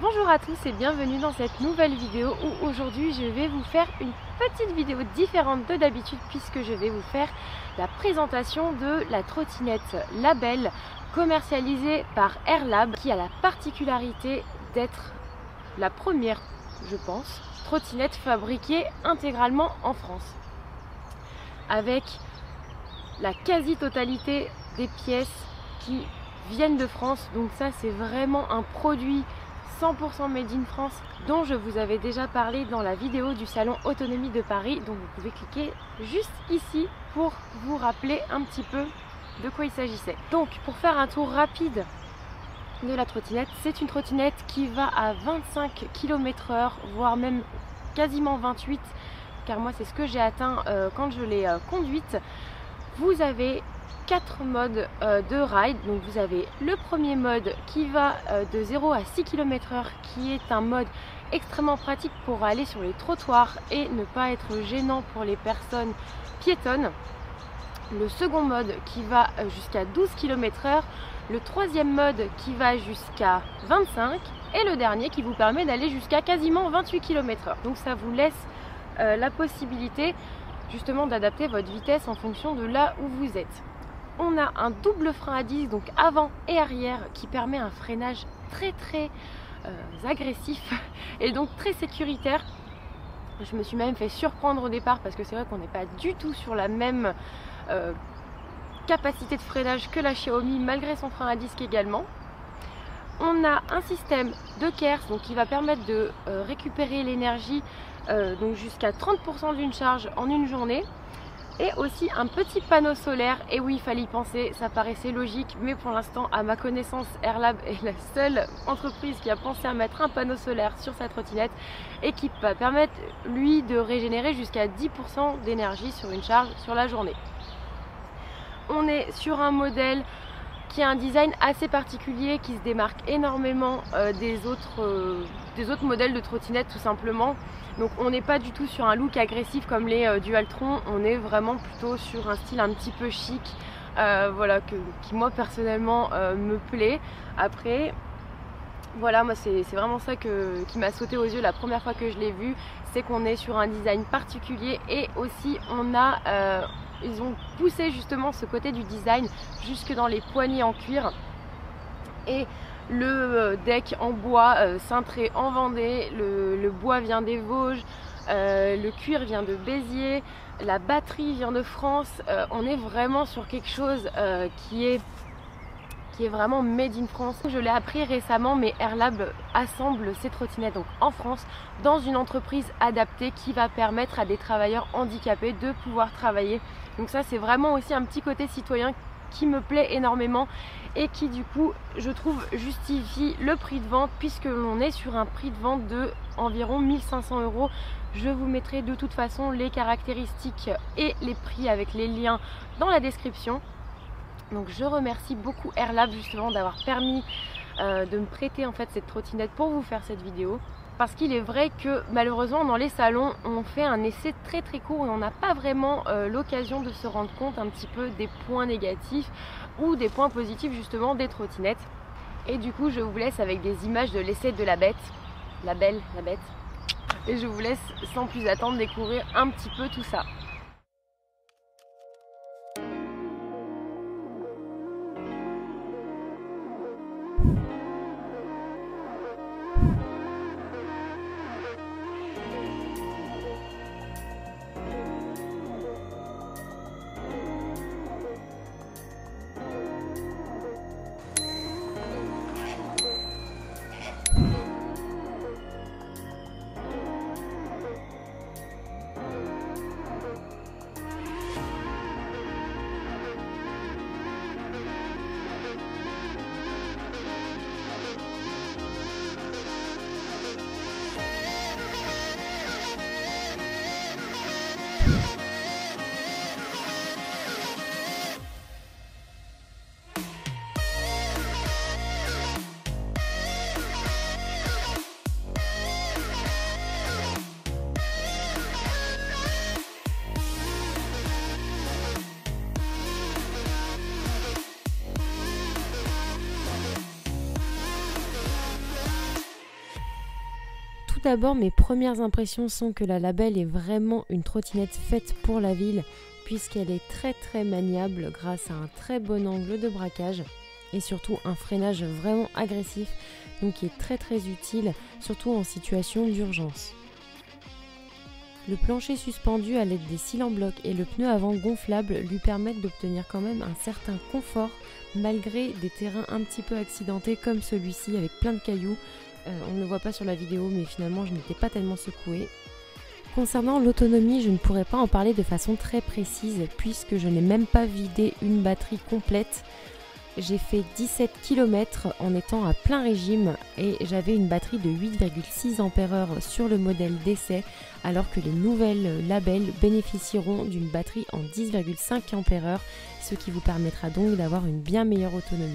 Bonjour à tous et bienvenue dans cette nouvelle vidéo où aujourd'hui je vais vous faire une petite vidéo différente de d'habitude puisque je vais vous faire la présentation de la trottinette Label commercialisée par Airlab qui a la particularité d'être la première, je pense, trottinette fabriquée intégralement en France avec la quasi-totalité des pièces qui viennent de France. Donc ça c'est vraiment un produit 100% made in France dont je vous avais déjà parlé dans la vidéo du salon Autonomie de Paris, donc vous pouvez cliquer juste ici pour vous rappeler un petit peu de quoi il s'agissait. Donc pour faire un tour rapide de la trottinette, c'est une trottinette qui va à 25 km/h voire même quasiment 28, car moi c'est ce que j'ai atteint quand je l'ai conduite. Vous avez 4 modes de ride. Donc vous avez le premier mode qui va de 0 à 6 km/h qui est un mode extrêmement pratique pour aller sur les trottoirs et ne pas être gênant pour les personnes piétonnes. Le second mode qui va jusqu'à 12 km/h, le troisième mode qui va jusqu'à 25 et le dernier qui vous permet d'aller jusqu'à quasiment 28 km/h. Donc ça vous laisse la possibilité justement d'adapter votre vitesse en fonction de là où vous êtes. On a un double frein à disque, donc avant et arrière, qui permet un freinage très agressif et donc très sécuritaire. Je me suis même fait surprendre au départ parce que c'est vrai qu'on n'est pas du tout sur la même capacité de freinage que la Xiaomi malgré son frein à disque également. On a un système de KERS donc qui va permettre de récupérer l'énergie donc jusqu'à 30% d'une charge en une journée. Et aussi un petit panneau solaire. Et oui, il fallait y penser, ça paraissait logique, mais pour l'instant, à ma connaissance, Airlab est la seule entreprise qui a pensé à mettre un panneau solaire sur sa trottinette et qui va permettre, lui, de régénérer jusqu'à 10% d'énergie sur une charge sur la journée. On est sur un modèle qui a un design assez particulier, qui se démarque énormément des autres modèles de trottinettes tout simplement. Donc on n'est pas du tout sur un look agressif comme les Dualtron, on est vraiment plutôt sur un style un petit peu chic, voilà, qui moi personnellement me plaît. Après, voilà, moi c'est vraiment ça qui m'a sauté aux yeux la première fois que je l'ai vu, c'est qu'on est sur un design particulier et aussi on a, ils ont poussé justement ce côté du design jusque dans les poignées en cuir et le deck en bois cintré en Vendée, le bois vient des Vosges, le cuir vient de Béziers, la batterie vient de France. On est vraiment sur quelque chose qui est vraiment made in France. Je l'ai appris récemment, mais Airlab assemble ses trottinettes donc en France dans une entreprise adaptée qui va permettre à des travailleurs handicapés de pouvoir travailler. Donc ça c'est vraiment aussi un petit côté citoyen qui me plaît énormément et qui du coup je trouve justifie le prix de vente puisque l'on est sur un prix de vente de environ 1500 €. Je vous mettrai de toute façon les caractéristiques et les prix avec les liens dans la description. Donc je remercie beaucoup Airlab justement d'avoir permis de me prêter en fait cette trottinette pour vous faire cette vidéo. Parce qu'il est vrai que malheureusement dans les salons on fait un essai très court et on n'a pas vraiment l'occasion de se rendre compte un petit peu des points négatifs ou des points positifs justement des trottinettes. Et du coup je vous laisse avec des images de l'essai de la bête, la belle, la bête. Et je vous laisse sans plus attendre découvrir un petit peu tout ça. d'abord, mes premières impressions sont que la Label est vraiment une trottinette faite pour la ville, puisqu'elle est très maniable grâce à un très bon angle de braquage et surtout un freinage vraiment agressif, donc qui est très utile, surtout en situation d'urgence. Le plancher suspendu à l'aide des cils en bloc et le pneu avant gonflable lui permettent d'obtenir quand même un certain confort malgré des terrains un petit peu accidentés comme celui-ci avec plein de cailloux. On ne le voit pas sur la vidéo, mais finalement je n'étais pas tellement secouée. Concernant l'autonomie, je ne pourrais pas en parler de façon très précise puisque je n'ai même pas vidé une batterie complète. J'ai fait 17 km en étant à plein régime et j'avais une batterie de 8,6 Ah sur le modèle d'essai, alors que les nouvelles Label bénéficieront d'une batterie en 10,5 Ah, ce qui vous permettra donc d'avoir une bien meilleure autonomie.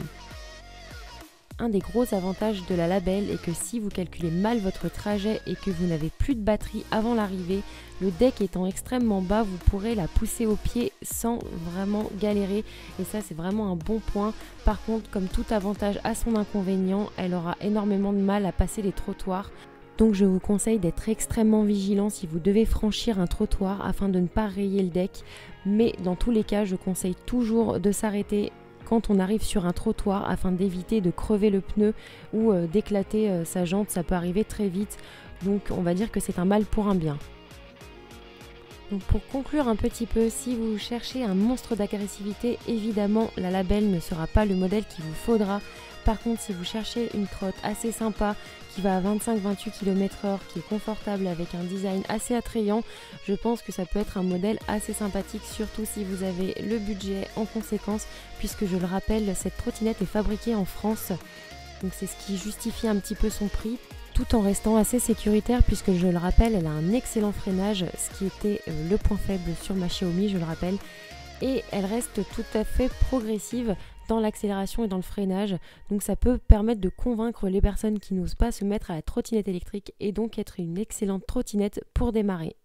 Un des gros avantages de la Label est que si vous calculez mal votre trajet et que vous n'avez plus de batterie avant l'arrivée, le deck étant extrêmement bas, vous pourrez la pousser au pied sans vraiment galérer et ça c'est vraiment un bon point. Par contre, comme tout avantage a son inconvénient, elle aura énormément de mal à passer les trottoirs. Donc je vous conseille d'être extrêmement vigilant si vous devez franchir un trottoir afin de ne pas rayer le deck. Mais dans tous les cas, je conseille toujours de s'arrêter quand on arrive sur un trottoir afin d'éviter de crever le pneu ou d'éclater sa jante, ça peut arriver très vite. Donc on va dire que c'est un mal pour un bien. Donc pour conclure un petit peu, si vous cherchez un monstre d'agressivité, évidemment la Label ne sera pas le modèle qu'il vous faudra. Par contre, si vous cherchez une trotte assez sympa, qui va à 25-28 km/h, qui est confortable avec un design assez attrayant, je pense que ça peut être un modèle assez sympathique, surtout si vous avez le budget en conséquence, puisque je le rappelle, cette trottinette est fabriquée en France. Donc c'est ce qui justifie un petit peu son prix, tout en restant assez sécuritaire, puisque je le rappelle, elle a un excellent freinage, ce qui était le point faible sur ma Xiaomi, je le rappelle. Et elle reste tout à fait progressive dans l'accélération et dans le freinage, donc ça peut permettre de convaincre les personnes qui n'osent pas se mettre à la trottinette électrique et donc être une excellente trottinette pour démarrer.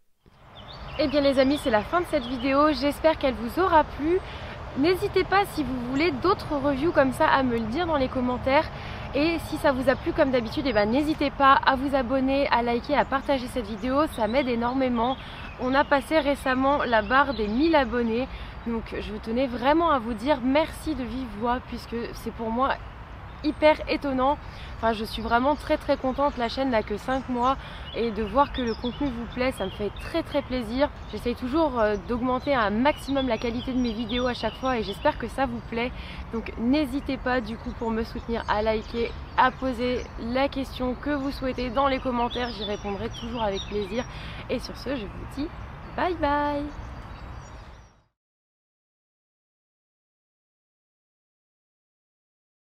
Et bien les amis, c'est la fin de cette vidéo, j'espère qu'elle vous aura plu. N'hésitez pas si vous voulez d'autres reviews comme ça à me le dire dans les commentaires. Et si ça vous a plu comme d'habitude, n'hésitez pas à vous abonner, à liker, à partager cette vidéo, ça m'aide énormément. On a passé récemment la barre des 1000 abonnés, donc je tenais vraiment à vous dire merci de vive voix puisque c'est pour moi hyper étonnant. Enfin, je suis vraiment très contente, la chaîne n'a que 5 mois et de voir que le contenu vous plaît, ça me fait très plaisir. J'essaye toujours d'augmenter un maximum la qualité de mes vidéos à chaque fois et j'espère que ça vous plaît. Donc n'hésitez pas du coup pour me soutenir à liker, à poser la question que vous souhaitez dans les commentaires, j'y répondrai toujours avec plaisir. Et sur ce, je vous dis bye bye.